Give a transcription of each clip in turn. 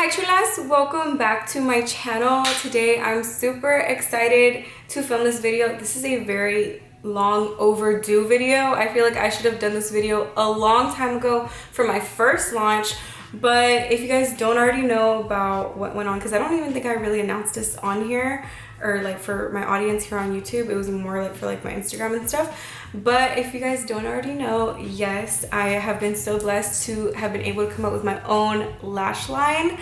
Hi Chulas, welcome back to my channel. Today I'm super excited to film this video. This is a very long overdue video. I feel like I should have done this video a long time ago for my first launch, but if you guys don't already know about what went on, because I don't even think I really announced this on here or like for my audience here on YouTube, it was more like for like my Instagram and stuff. But if you guys don't already know, yes, I have been so blessed to have been able to come up with my own lash line,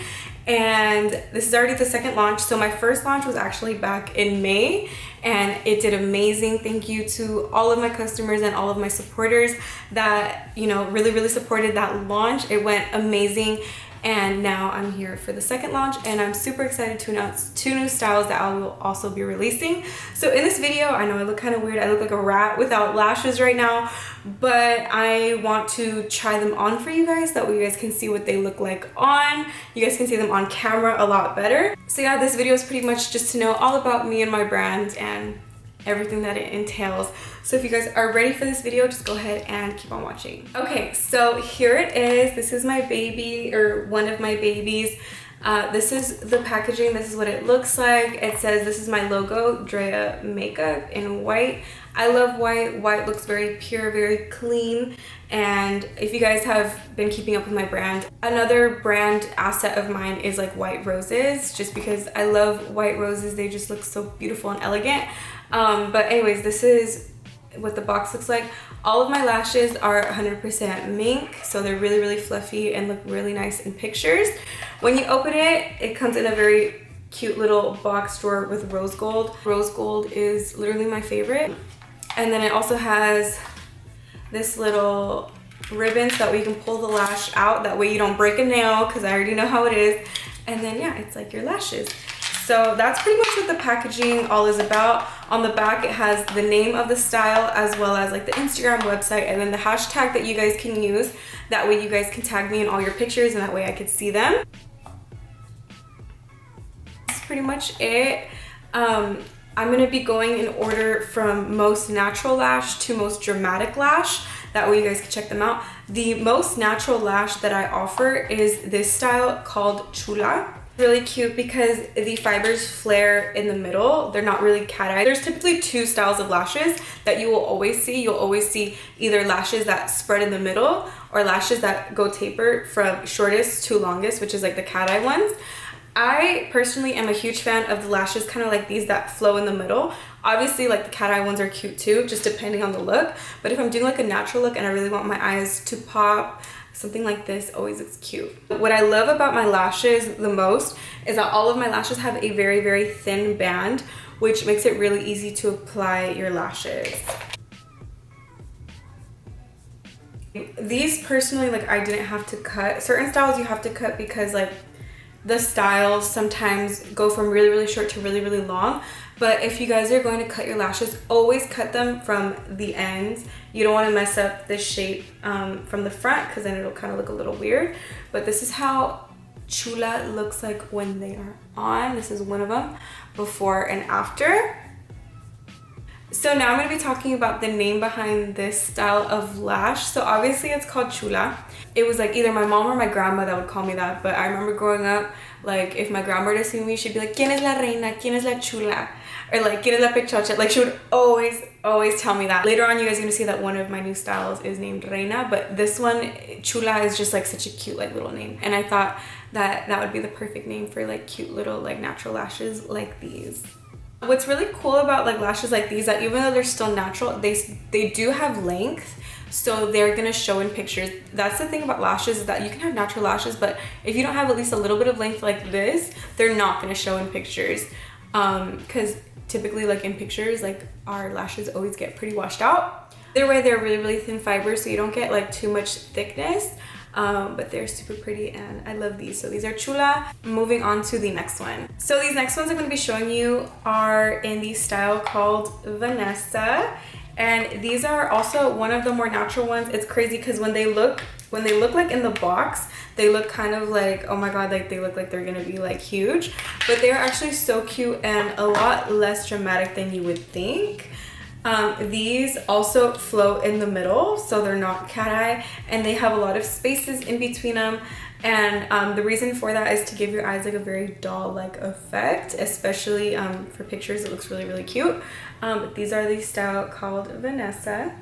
and this is already the second launch. So my first launch was actually back in May and it did amazing. Thank you to all of my customers and all of my supporters that, you know, really supported that launch. It went amazing. And now I'm here for the second launch and I'm super excited to announce 2 new styles that I will also be releasing. So in this video, I know I look kind of weird. I look like a rat without lashes right now, but I want to try them on for you guys. That way you guys can see what they look like on. You guys can see them on camera a lot better. So yeah, this video is pretty much just to know all about me and my brand and everything that it entails. So if you guys are ready for this video, just go ahead and keep on watching. Okay, so here it is. This is my baby, or one of my babies. This is the packaging. This is what it looks like. It says this is my logo, Drea Mega, in white. I love white. White looks very pure, very clean. And if you guys have been keeping up with my brand, another brand asset of mine is like white roses, just because I love white roses. They just look so beautiful and elegant. But anyways, this is what the box looks like. All of my lashes are 100% mink, so they're really fluffy and look really nice in pictures. When you open it, it comes in a very cute little box drawer with rose gold. Rose gold is literally my favorite. And then it also has this little ribbon so that way you can pull the lash out. That way you don't break a nail, because I already know how it is. And then yeah, it's like your lashes. So that's pretty much what the packaging all is about. On the back, it has the name of the style as well as like the Instagram website and then the hashtag that you guys can use. That way you guys can tag me in all your pictures and that way I could see them. That's pretty much it. I'm gonna be going in order from most natural lash to most dramatic lash. That way you guys can check them out. The most natural lash that I offer is this style called Chula. Really cute because the fibers flare in the middle. They're not really cat-eye. There's typically 2 styles of lashes that you will always see. You'll always see either lashes that spread in the middle or lashes that go taper from shortest to longest, which is like the cat-eye ones. I personally am a huge fan of the lashes kind of like these that flow in the middle. Obviously, like the cat-eye ones are cute too, just depending on the look. But if I'm doing like a natural look and I really want my eyes to pop, something like this always looks cute. What I love about my lashes the most is that all of my lashes have a very thin band, which makes it really easy to apply your lashes. These personally, like I didn't have to cut. Certain styles you have to cut because like the styles sometimes go from really short to really long. But if you guys are going to cut your lashes, always cut them from the ends. You don't want to mess up the shape from the front, because then it'll kind of look a little weird. But this is how Chula looks like when they are on. This is one of them, before and after. So now I'm going to be talking about the name behind this style of lash. So obviously it's called Chula. It was like either my mom or my grandma that would call me that, but I remember growing up, like if my grandma were to see me, she'd be like, ¿Quién es la reina? ¿Quién es la chula? Or like, ¿Quién es la pechocha? Like she would always tell me that. Later on, you guys are gonna see that one of my new styles is named Reina, but this one, Chula, is just like such a cute like little name. And I thought that that would be the perfect name for like cute little like natural lashes like these. What's really cool about like lashes like these, that even though they're still natural, they do have length, so they're gonna show in pictures. That's the thing about lashes, is that you can have natural lashes, but if you don't have at least a little bit of length like this, they're not gonna show in pictures. Because typically like in pictures, like our lashes always get pretty washed out. Either way, they're really thin fibers, so you don't get like too much thickness. But they're super pretty and I love these. So these are Chula. Moving on to the next one. So these next ones I'm going to be showing you are in the style called Vanessa, and these are also one of the more natural ones. It's crazy because when they look like in the box, they look kind of like, oh my god, like they look like they're gonna be like huge, but they're actually so cute and a lot less dramatic than you would think. These also flow in the middle, so they're not cat-eye, and they have a lot of spaces in between them. And the reason for that is to give your eyes like a very doll-like effect, especially for pictures. It looks really, really cute. These are the style called Vanessa.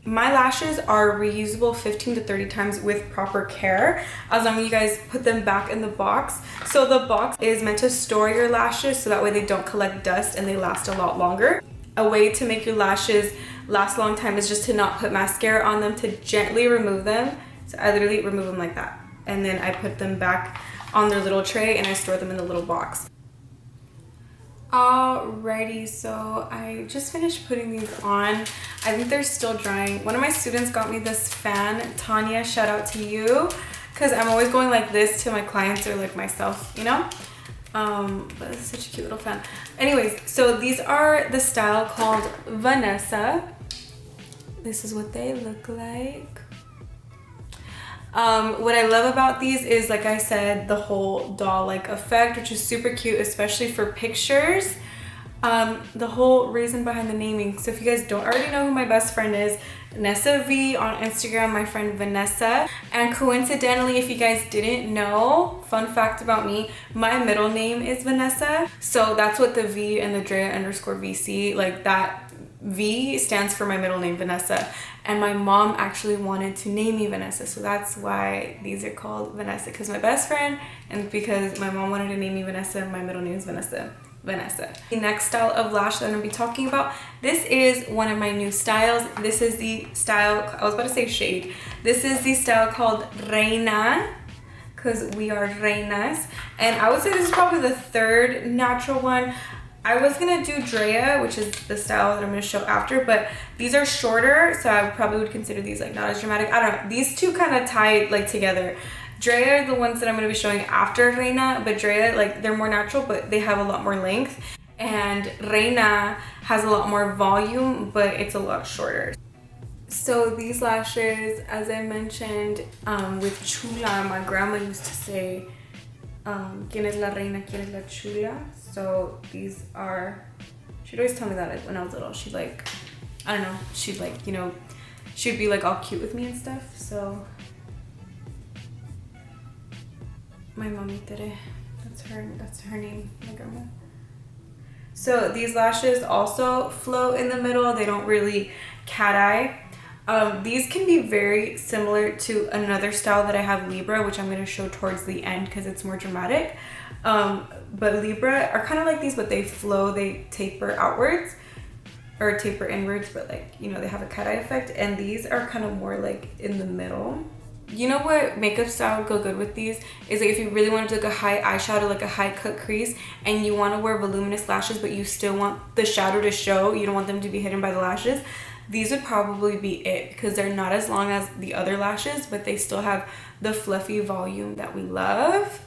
My lashes are reusable 15 to 30 times with proper care, as long as you guys put them back in the box. So the box is meant to store your lashes so that way they don't collect dust and they last a lot longer. A way to make your lashes last a long time is just to not put mascara on them, to gently remove them. So I literally remove them like that, and then I put them back on their little tray and I store them in the little box. Alrighty, so I just finished putting these on. I think they're still drying. One of my students got me this fan. Tanya, shout out to you, because I'm always going like this to my clients or like myself, you know? But this is such a cute little fan. Anyways, so these are the style called Vanessa. This is what they look like. What I love about these is, like I said, the whole doll-like effect, which is super cute, especially for pictures. The whole reason behind the naming. So if you guys don't already know who my best friend is, Nessa V on Instagram, my friend Vanessa. And coincidentally, if you guys didn't know, fun fact about me, my middle name is Vanessa. So that's what the V and the Drea_VC, like that V stands for my middle name, Vanessa. And my mom actually wanted to name me Vanessa, so that's why these are called Vanessa, because my best friend, and because my mom wanted to name me Vanessa, my middle name is Vanessa. The next style of lash that I'm gonna be talking about, this is one of my new styles. This is the style, I was about to say shade. This is the style called Reina, because we are reinas. And I would say this is probably the third natural one. I was gonna do Drea, which is the style that I'm gonna show after, but these are shorter, so I probably would consider these like not as dramatic. I don't know, these two kind of tie like together. Drea are the ones that I'm gonna be showing after Reina, but Drea, like, they're more natural, but they have a lot more length. And Reina has a lot more volume, but it's a lot shorter. So these lashes, as I mentioned, with Chula, my grandma used to say, ¿Quién es la reina? ¿Quién es la chula? So these are, she'd always tell me that when I was little. She'd like, I don't know, she'd like, you know, she'd be like all cute with me and stuff. So my mommy did it. That's her name, my grandma. So these lashes also flow in the middle. They don't really cat-eye. These can be very similar to another style that I have, Libra, which I'm going to show towards the end because it's more dramatic. But Libra are kind of like these, but they flow, they taper outwards or taper inwards, but like, you know, they have a cat-eye effect. And these are kind of more like in the middle. You know what makeup style would go good with these is like if you really want to do like a high eyeshadow, like a high cut crease, and you want to wear voluminous lashes, but you still want the shadow to show, you don't want them to be hidden by the lashes. These would probably be it because they're not as long as the other lashes, but they still have the fluffy volume that we love.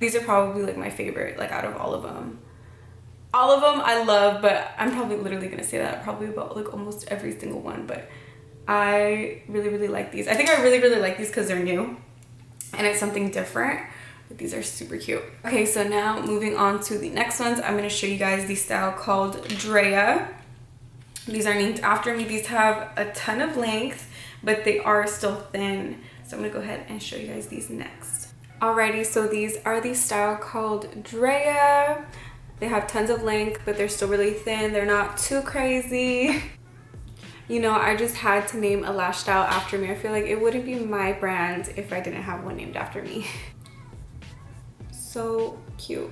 These are probably like my favorite, like out of all of them. All of them I love, but I'm probably literally gonna say that probably about like almost every single one, but I really, really like these. I think I really, really like these because they're new and it's something different. But these are super cute. Okay, so now moving on to the next ones, I'm gonna show you guys the style called Drea. These are named after me. These have a ton of length, but they are still thin. So I'm gonna go ahead and show you guys these next. Alrighty, so these are the style called Drea. They have tons of length, but they're still really thin. They're not too crazy. You know, I just had to name a lash style after me. I feel like it wouldn't be my brand if I didn't have one named after me. So cute.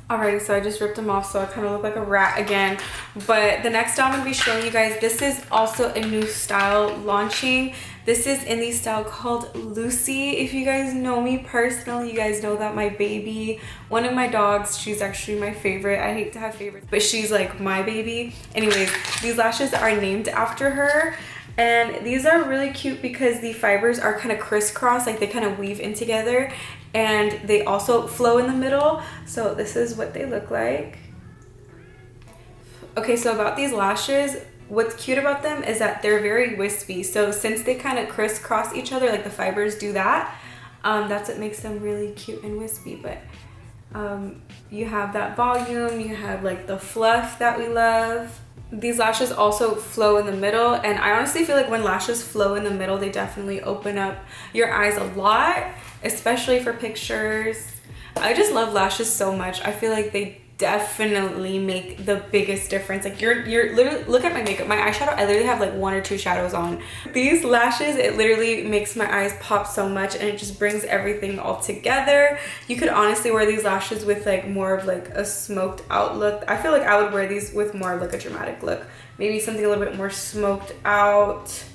Alrighty, so I just ripped them off, so I kind of look like a rat again. But the next style I'm going to be showing you guys, this is also a new style launching. This is in the style called Lucy. If you guys know me personally, you guys know that my baby, one of my dogs, she's actually my favorite. I hate to have favorites, but she's like my baby. Anyways, these lashes are named after her. And these are really cute because the fibers are kind of crisscross, like they kind of weave in together, and they also flow in the middle. So this is what they look like. Okay, so about these lashes, what's cute about them is that they're very wispy. So since they kind of crisscross each other, like the fibers do that, that's what makes them really cute and wispy. But you have that volume, you have like the fluff that we love. These lashes also flow in the middle, and I honestly feel like when lashes flow in the middle, they definitely open up your eyes a lot, especially for pictures. I just love lashes so much. I feel like they definitely make the biggest difference. Like you're literally, look at my makeup, my eyeshadow, I literally have like 1 or 2 shadows on. These lashes, it literally makes my eyes pop so much, and it just brings everything all together. You could honestly wear these lashes with like more of like a smoked out look. I feel like I would wear these with more of like a dramatic look, maybe something a little bit more smoked out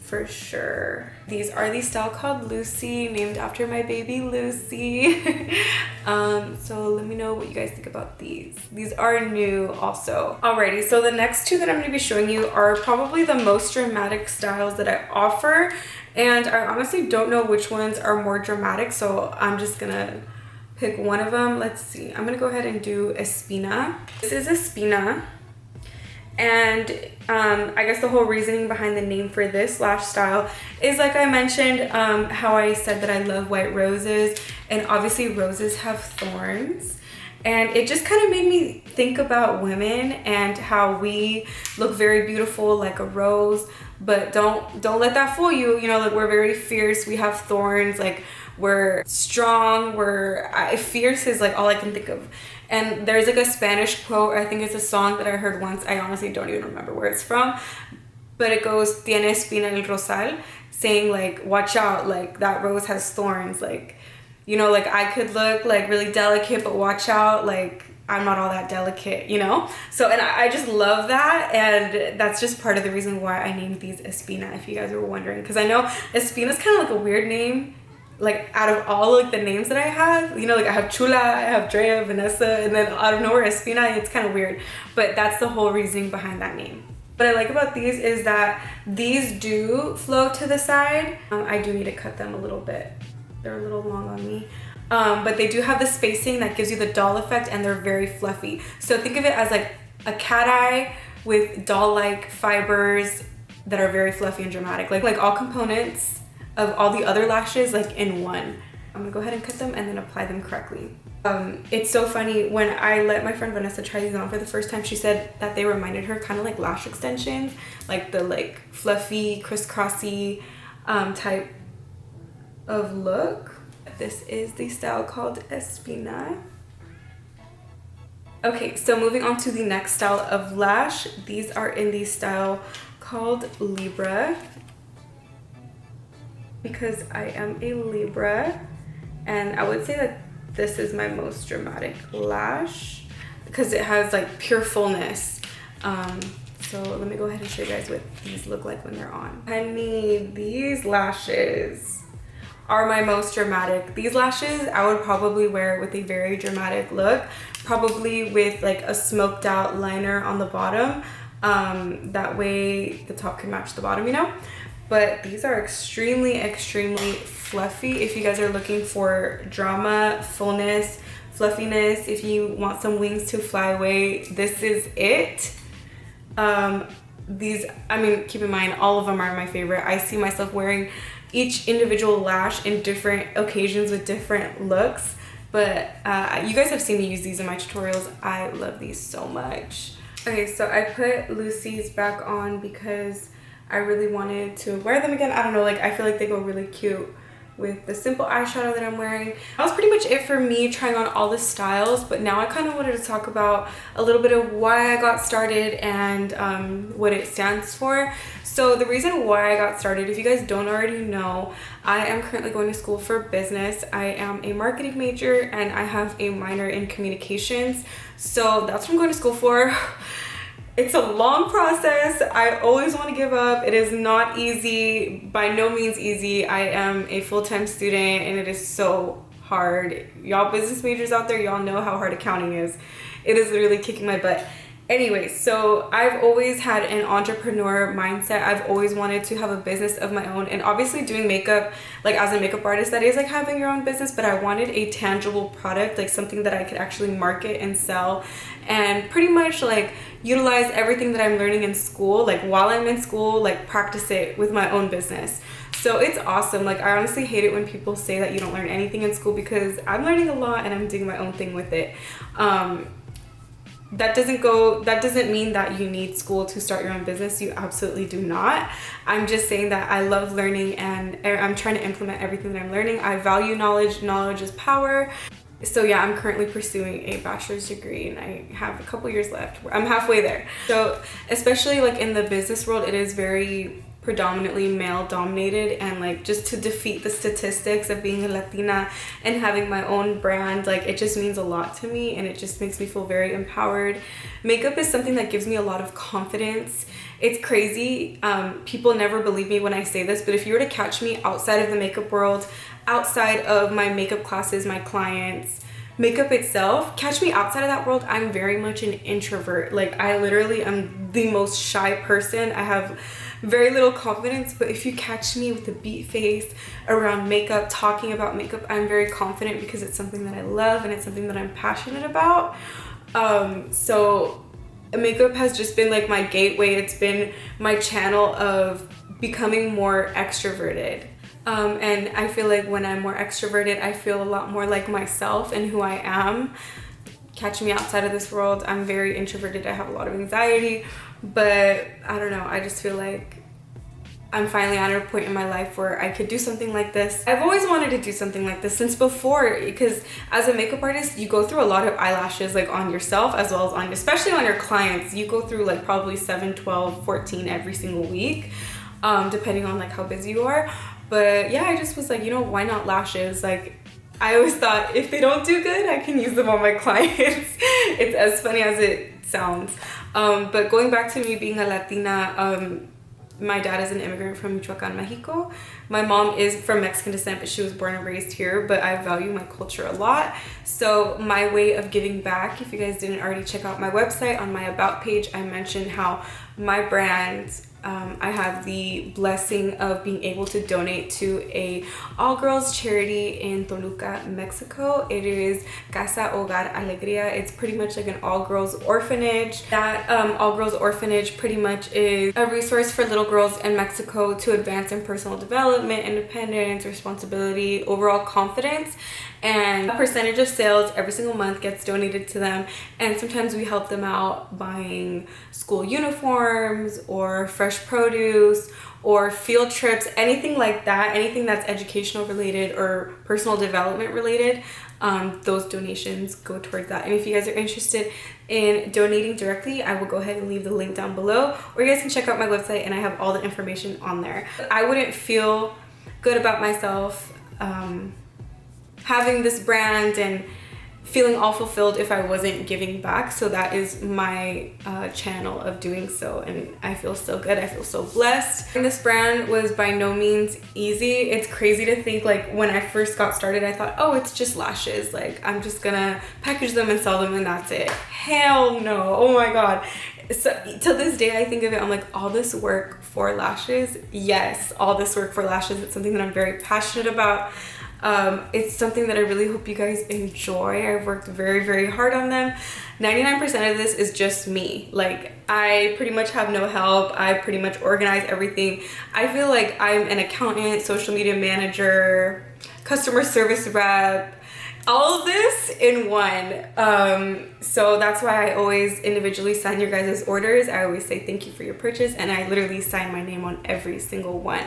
for sure. These are the style called Lucy, named after my baby Lucy. So let me know what you guys think about these. These are new also. Alrighty, so the next 2 that I'm going to be showing you are probably the most dramatic styles that I offer, and I honestly don't know which ones are more dramatic, so I'm just gonna pick one of them. Let's see, I'm gonna go ahead and do Espina. This is Espina. And I guess the whole reasoning behind the name for this lash style is, like I mentioned, how I said that I love white roses, and obviously roses have thorns, and it just kind of made me think about women and how we look very beautiful like a rose, but don't let that fool you. You know, like we're very fierce, we have thorns, like we're strong, fierce is like all I can think of. And there's like a Spanish quote, I think it's a song that I heard once, I honestly don't even remember where it's from, but it goes, tiene espina el rosal, saying like, watch out, like that rose has thorns, like, you know, like I could look like really delicate, but watch out, like I'm not all that delicate, you know? So, and I just love that, and that's just part of the reason why I named these Espina, if you guys were wondering, because I know Espina is kind of like a weird name. Like out of all like the names that I have, you know, like I have Chula, I have Drea, Vanessa, and then out of nowhere Espina, it's kind of weird, but that's the whole reasoning behind that name. What I like about these is that these do flow to the side. I do need to cut them a little bit. They're a little long on me. But they do have the spacing that gives you the doll effect, and they're very fluffy. So think of it as like a cat eye with doll-like fibers that are very fluffy and dramatic. Like all components of all the other lashes like in one. I'm gonna go ahead and cut them and then apply them correctly. It's so funny, when I let my friend Vanessa try these on for the first time, she said that they reminded her kind of like lash extensions, like the like fluffy, crisscrossy type of look. This is the style called Espina. Okay, so moving on to the next style of lash. These are in the style called Libra, because I am a Libra, and I would say that this is my most dramatic lash because it has like pure fullness. So let me go ahead and show you guys what these look like when they're on. Honey, these lashes are my most dramatic. These lashes I would probably wear with a very dramatic look, probably with like a smoked out liner on the bottom. That way the top can match the bottom, you know? But these are extremely, extremely fluffy. If you guys are looking for drama, fullness, fluffiness, if you want some wings to fly away, this is it. These, I mean, keep in mind, all of them are my favorite. I see myself wearing each individual lash in different occasions with different looks. But you guys have seen me use these in my tutorials. I love these so much. Okay, so I put Lucy's back on because I really wanted to wear them again. I don't know, like I feel like they go really cute with the simple eyeshadow that I'm wearing. That was pretty much it for me trying on all the styles, but now I kind of wanted to talk about a little bit of why I got started and what it stands for. So the reason why I got started, if you guys don't already know, I am currently going to school for business. I am a marketing major and I have a minor in communications. So that's what I'm going to school for. It's a long process. I always want to give up. It is not easy, by no means easy. I am a full-time student and it is so hard. Y'all business majors out there, y'all know how hard accounting is. It is literally kicking my butt. Anyway, so I've always had an entrepreneur mindset. I've always wanted to have a business of my own, and obviously doing makeup, like as a makeup artist, that is like having your own business, but I wanted a tangible product, like something that I could actually market and sell and pretty much like utilize everything that I'm learning in school, like while I'm in school, like practice it with my own business. So it's awesome. Like I honestly hate it when people say that you don't learn anything in school, because I'm learning a lot and I'm doing my own thing with it. that doesn't mean that you need school to start your own business. You absolutely do not. I'm just saying that I love learning and I'm trying to implement everything that I'm learning. I value knowledge. Knowledge is power. So yeah, I'm currently pursuing a bachelor's degree and I have a couple years left. I'm halfway there. So especially like in the business world, it is very predominantly male dominated, and like just to defeat the statistics of being a Latina and having my own brand, like it just means a lot to me and it just makes me feel very empowered. Makeup is something that gives me a lot of confidence. It's crazy. People never believe me when I say this, but if you were to catch me outside of the makeup world, outside of my makeup classes, my clients, makeup itself, catch me outside of that world, I'm very much an introvert. Like I literally am the most shy person. I have very little confidence, but if you catch me with a beat face around makeup, talking about makeup, I'm very confident because it's something that I love and it's something that I'm passionate about. So makeup has just been like my gateway. It's been my channel of becoming more extroverted. And I feel like when I'm more extroverted, I feel a lot more like myself and who I am. Catch me outside of this world, I'm very introverted. I have a lot of anxiety, but I don't know. I just feel like I'm finally at a point in my life where I could do something like this. I've always wanted to do something like this since before, because as a makeup artist, you go through a lot of eyelashes like on yourself as well as on, especially on your clients. You go through like probably 7, 12, 14 every single week, depending on like how busy you are. But yeah, I just was like, you know, why not lashes? Like I always thought if they don't do good, I can use them on my clients. It's as funny as it sounds. But going back to me being a Latina, my dad is an immigrant from Michoacan, Mexico. My mom is from Mexican descent, but she was born and raised here, but I value my culture a lot. So my way of giving back, if you guys didn't already check out my website, on my about page, I mentioned how my brand, I have the blessing of being able to donate to a all-girls charity in Toluca, Mexico. It is Casa Hogar Alegría. It's pretty much like an all-girls orphanage. That all-girls orphanage pretty much is a resource for little girls in Mexico to advance in personal development, independence, responsibility, overall confidence. And a percentage of sales every single month gets donated to them, and sometimes we help them out buying school uniforms or fresh produce or field trips, anything like that, anything that's educational related or personal development related. Those donations go towards that. And if you guys are interested in donating directly, I will go ahead and leave the link down below, or you guys can check out my website and I have all the information on there. I wouldn't feel good about myself having this brand and feeling all fulfilled if I wasn't giving back. So that is my channel of doing so, and I feel so good. I feel so blessed. And this brand was by no means easy. It's crazy to think, like, when I first got started, I thought, oh, it's just lashes. Like, I'm just gonna package them and sell them and that's it. Hell no. Oh my God. So till this day, I think of it, I'm like, all this work for lashes? Yes, all this work for lashes. It's something that I'm very passionate about. It's something that I really hope you guys enjoy. I've worked very, very hard on them. 99% of this is just me. Like, I pretty much have no help. I pretty much organize everything. I feel like I'm an accountant, social media manager, customer service rep, all of this in one. So that's why I always individually sign your guys' orders. I always say thank you for your purchase, and I literally sign my name on every single one.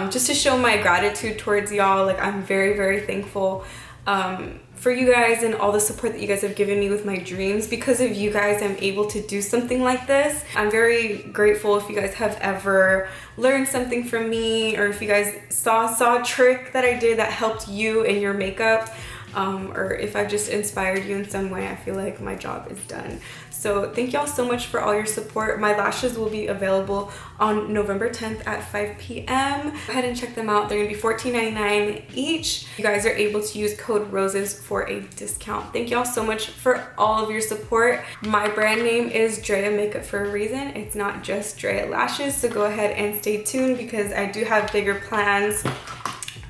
Just to show my gratitude towards y'all. Like, I'm very, very thankful for you guys and all the support that you guys have given me with my dreams. Because of you guys, I'm able to do something like this. I'm very grateful if you guys have ever learned something from me, or if you guys saw a trick that I did that helped you in your makeup. Or if I've just inspired you in some way, I feel like my job is done. So thank y'all so much for all your support. My lashes will be available on November 10th at 5 p.m. Go ahead and check them out. They're gonna be $14.99 each. You guys are able to use code ROSES for a discount. Thank y'all so much for all of your support. My brand name is Drea Makeup for a reason. It's not just Drea Lashes, so go ahead and stay tuned because I do have bigger plans.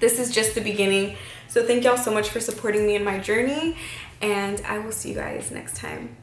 This is just the beginning. So thank y'all so much for supporting me in my journey, and I will see you guys next time.